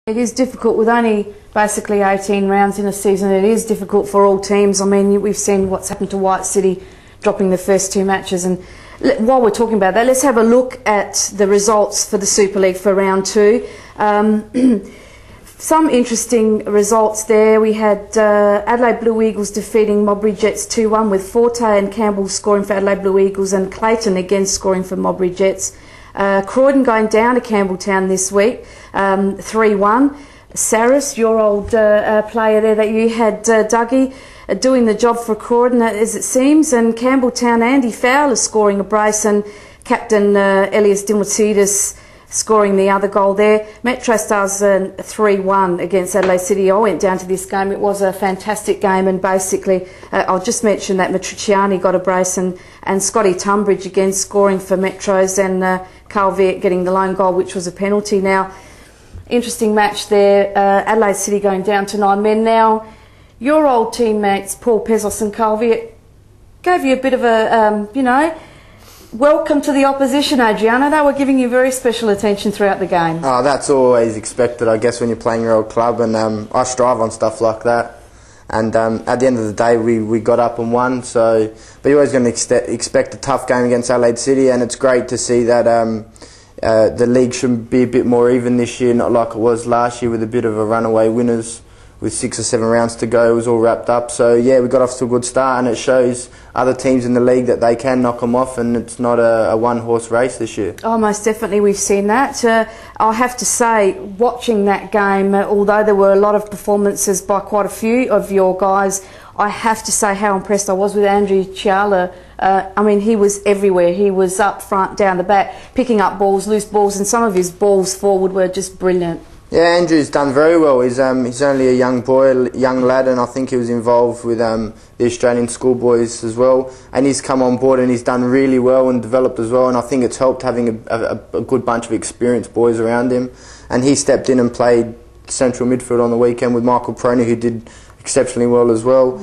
It is difficult with only basically 18 rounds in a season. It is difficult for all teams. I mean, we've seen what's happened to White City dropping the first two matches. And while we're talking about that, let's have a look at the results for the Super League for round two. Some interesting results there. We had Adelaide Blue Eagles defeating Modbury Jets 2-1 with Forte and Campbell scoring for Adelaide Blue Eagles and Clayton again scoring for Modbury Jets. Croydon going down to Campbelltown this week, 3-1. Saris, your old player there that you had, Dougie, doing the job for Croydon as it seems, and Campbelltown Andy Fowler scoring a brace and Captain Elias Dimotsidis scoring the other goal there. Metro Stars 3-1 against Adelaide City. I went down to this game. It was a fantastic game, and basically I'll just mention that Matriciani got a brace and Scotty Tunbridge again scoring for Metros, and Carl Viet getting the lone goal, which was a penalty. Now, interesting match there. Adelaide City going down to 9 men. Now, your old teammates Paul Pezos and Carl Viet gave you a bit of a, welcome to the opposition, Adriano. They were giving you very special attention throughout the game. Oh, that's always expected, I guess, when you're playing your old club, and I strive on stuff like that. And at the end of the day, we got up and won. So, but you're always going to expect a tough game against Adelaide City, and it's great to see that the league should be a bit more even this year, not like it was last year with a bit of a runaway winners. With 6 or 7 rounds to go, it was all wrapped up. So yeah, we got off to a good start, and it shows other teams in the league that they can knock them off, and it's not a one-horse race this year. Oh, most definitely, we've seen that. I have to say, watching that game, although there were a lot of performances by quite a few of your guys, I have to say how impressed I was with Andrew Chiala. I mean, he was everywhere. He was up front, down the back, picking up balls, loose balls, and some of his balls forward were just brilliant. Yeah, Andrew's done very well. He's only a young boy, young lad, and I think he was involved with the Australian schoolboys as well. And he's come on board and he's done really well and developed as well. And I think it's helped having a good bunch of experienced boys around him. And he stepped in and played central midfield on the weekend with Michael Proney, who did exceptionally well as well.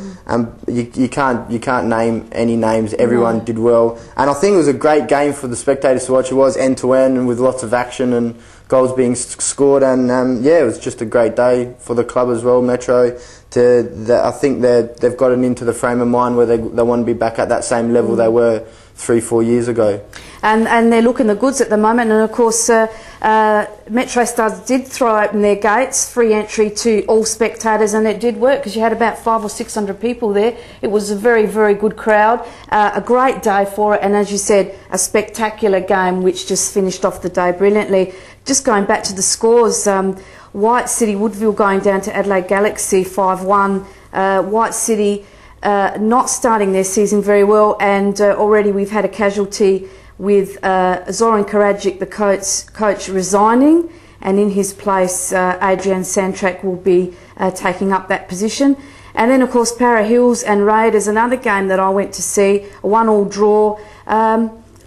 You can't name any names. Everyone did well, and I think it was a great game for the spectators to watch. It was end to end and with lots of action and goals being scored, and yeah, it was just a great day for the club as well. Metro, I think they've gotten into the frame of mind where they want to be back at that same level they were 3-4 years ago. And they're looking the goods at the moment, and of course Metro Stars did throw open their gates, free entry to all spectators, and it did work because you had about 500 or 600 people there. It was a very, very good crowd, a great day for it, and as you said, a spectacular game which just finished off the day brilliantly. Just going back to the scores, White City Woodville going down to Adelaide Galaxy 5-1. White City not starting their season very well, and already we've had a casualty with Zoran Karadzic, the coach, resigning, and in his place Adrian Santrak will be taking up that position. And then of course Para Hills and Raiders, another game that I went to see, a 1-1 draw.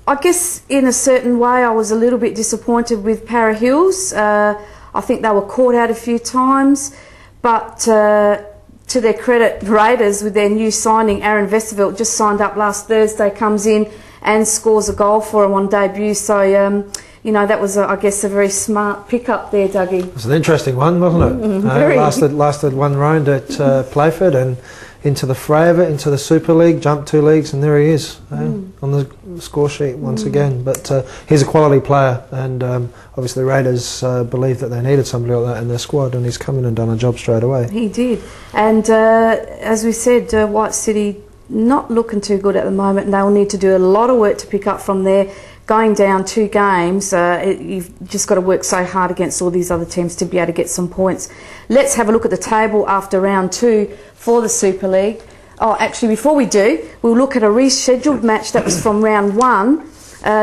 I guess in a certain way I was a little bit disappointed with Para Hills. I think they were caught out a few times, but to their credit, Raiders, with their new signing, Aaron Vesterveld, just signed up last Thursday, comes in and scores a goal for him on debut. So, that was, I guess, a very smart pick-up there, Dougie. It was an interesting one, wasn't it? Lasted one round at Playford and into the fray of it, into the Super League, jumped 2 leagues, and there he is on the score sheet once again. But he's a quality player, and obviously Raiders believed that they needed somebody like that in their squad, and he's come in and done a job straight away. He did. And as we said, White City not looking too good at the moment, and they'll need to do a lot of work to pick up from there. Going down 2 games, you've just got to work so hard against all these other teams to be able to get some points. Let's have a look at the table after round 2 for the Super League. Oh, actually, before we do, we'll look at a rescheduled match that was from round 1.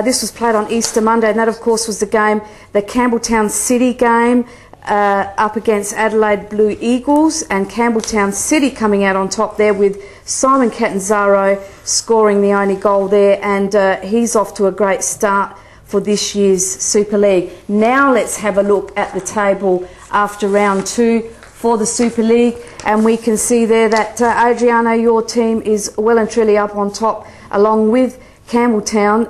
This was played on Easter Monday, and that, of course, was the Campbelltown City game, up against Adelaide Blue Eagles, and Campbelltown City coming out on top there with Simon Catanzaro scoring the only goal there, and he's off to a great start for this year's Super League. Now let's have a look at the table after round 2 for the Super League, and we can see there that Adriano, your team is well and truly up on top along with Campbelltown,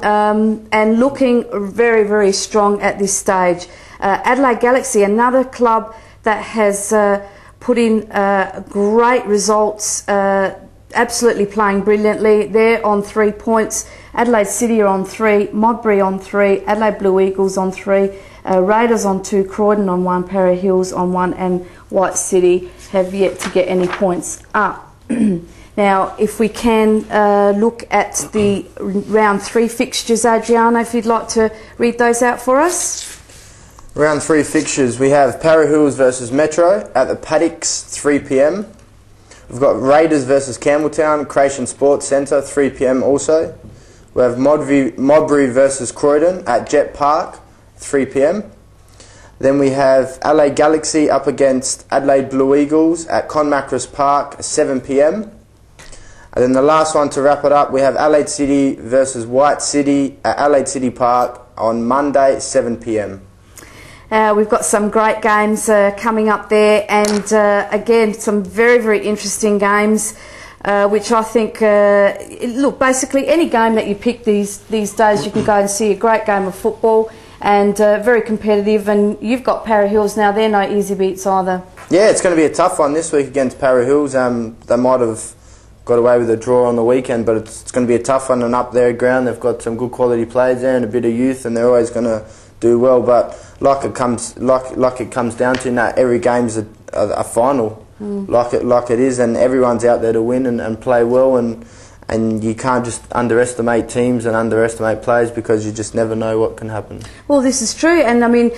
and looking very, very strong at this stage. Adelaide Galaxy, another club that has put in great results, absolutely playing brilliantly. They're on 3 points. Adelaide City are on 3, Modbury on 3, Adelaide Blue Eagles on 3, Raiders on 2, Croydon on 1, Para Hills on 1, and White City have yet to get any points up. Now, if we can look at the round 3 fixtures, Adriano, if you'd like to read those out for us. Round 3 fixtures, we have Para Hills versus Metro at the Paddocks, 3 p.m. We've got Raiders versus Campbelltown, Creation Sports Centre, 3 p.m. also. We have Modbury versus Croydon at Jet Park, 3 p.m. Then we have Adelaide Galaxy up against Adelaide Blue Eagles at Conmacris Park, 7 p.m. And then the last one to wrap it up, we have Adelaide City versus White City at Adelaide City Park on Monday, 7 p.m. We've got some great games coming up there, and again, some very, very interesting games, which I think, look, basically any game that you pick these days, you can go and see a great game of football, and very competitive. And you've got Para Hills now; they're no easy beats either. Yeah, it's going to be a tough one this week against Para Hills. They might have got away with a draw on the weekend, but it's going to be a tough one, and up their ground they've got some good quality players there and a bit of youth, and they're always going to do well. But like it comes down to now, every game's a final, like it is, and everyone's out there to win and play well, and you can't just underestimate teams and underestimate players, because you just never know what can happen. Well, this is true, and I mean,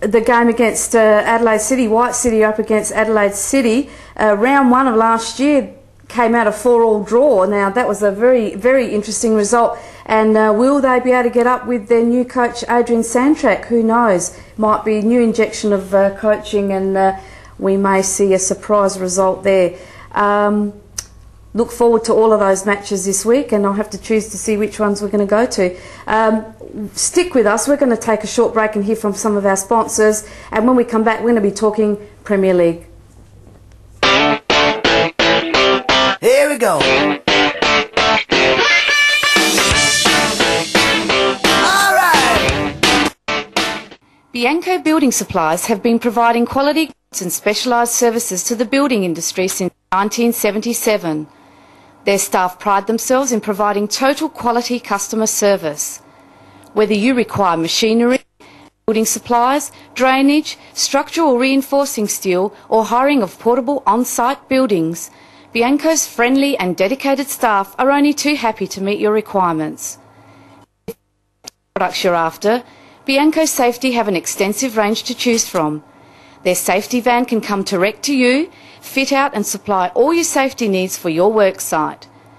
the game against Adelaide City, White City up against Adelaide City, round 1 of last year came out a 4-all draw. Now that was a very, very interesting result, and will they be able to get up with their new coach Adrian Sandtrack? Who knows, might be a new injection of coaching, and we may see a surprise result there. Look forward to all of those matches this week, and I'll have to choose to see which ones we're going to go to. Stick with us, we're going to take a short break and hear from some of our sponsors, and when we come back we're going to be talking Premier League. Here we go. Bianco Building Supplies have been providing quality goods and specialised services to the building industry since 1977. Their staff pride themselves in providing total quality customer service. Whether you require machinery, building supplies, drainage, structural reinforcing steel, or hiring of portable on-site buildings, Bianco's friendly and dedicated staff are only too happy to meet your requirements. If the products you're after, Bianco Safety have an extensive range to choose from. Their safety van can come direct to you, fit out and supply all your safety needs for your work site.